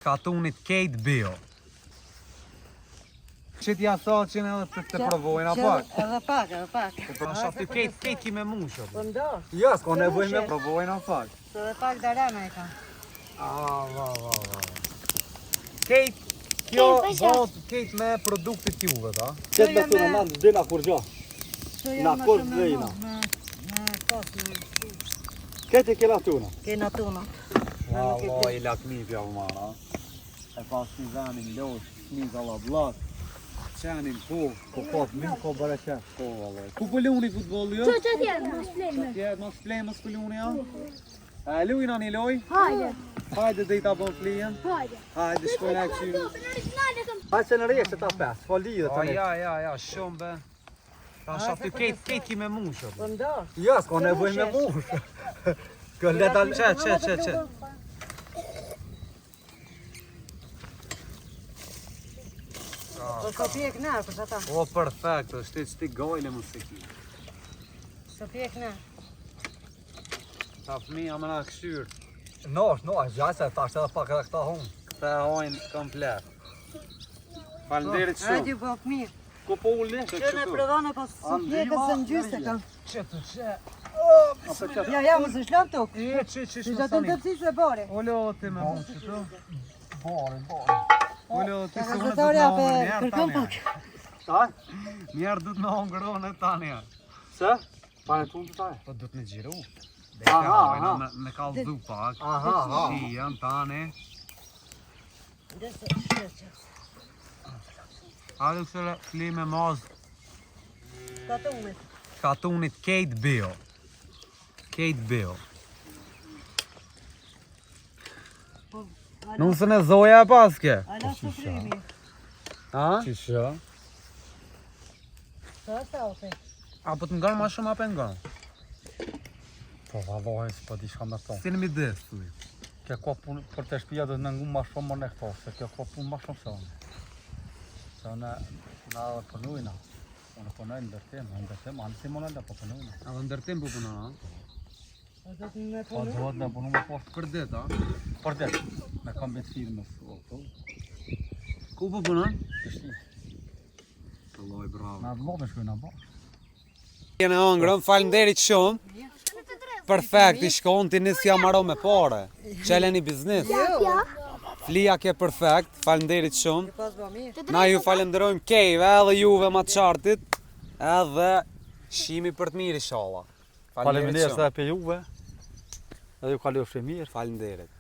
Katunit Kate Bio. Që t'ja thoqin edhe të provojnë a pak? Edhe pak. Po shafti Kate ki me mushë. Po ndo. Jo, s'ko nevoj me provojnë a pak. Se dhe pak darana e ka. Va. Kate, kjo bot Kate me produktit juve, ta? Qëtë me tuna, na dhina kur gjo. Na kur dhina. Me kosë. Këtë i kena tuna. Kena tuna. I lakmi pja u mara. E pas një zanin losh, një zalla blak. Qenin po pot, min ko bërë qef. Po, vallaj. Ku pëlluni futbolli jo? Që tjetë, mos flejme. Mos flejme, mos pëlluni ja? Lujna një loj? Hajde. Hajde dhe i ta bon flijen? Hajde. Hajde, shkojnë e këqyri. Hajde që në rejshë ta pes, fol lidhe të një. Ja, shumë be. Ta shafti Kate ki me mushë. Po ndo. Jo, s'ko nevoj me mushë. Kjo leta... Që. Po ka pjek në, për shata. O, perfekt, është ti gojle më se ki. Së pjek në. Ta fëmija me na këshyrë. Nosh, gjajse, ta është edhe pak edhe këta hunë. Këta hojnë komplet. Falenderit shumë. Hajde po mirë. Ku po uli? Që në prodhane po së pjekët se në gjysë e kam. Që. Ja, më së shlëm tuk. Që Që të të tëpsi se bore. Olo, ti me mund që të. Bore. Olo, ti se unë Kërkëtorja për kërkëm pak. Ta? Njerë du të në hongërone tani. Se? Pa në tunë të taj? Po du të në gjiru. Aha. Me kaldu pak. Aha. Si janë tani. Hajde kësële fli me mazë. Katunit Kate Bio. Kate Bio. Nuk se në zoja e paske. Ala së frimi. Ha? Qisha? Sa sa ope. A po të nganë ma shumë ape nganë? Po vallaj, s'po di shka me thonë. Si në mides, thuj. Kjo ka punë për të shpija dhe në ngu ma shumë më në këto, se kjo ka punë ma shumë se unë. Se unë na dhe përnujna. Unë përnujnë ndërtim, anë si më nëllë po përnujna. A dhe ndërtim po puna, ha? Po duhet me punu më poshtë. Për dit, ha? Për det, me kam betë firmës. Ku po puna? Kështi, Alloj, bravo. na dhe me shkujna bo. Jene hëngrën, falenderit shumë. Perfekt, i shkon ti nisë ja maro me pare. Qelen i biznis. Flia ke perfekt, falenderit shumë. Pas bo mirë. Na ju falenderojmë kejve edhe juve ma të qartit. Edhe shimi për të mirë i shala. Faleminderit se e pe juve. Edhe ju kalofshi mirë. Falenderit.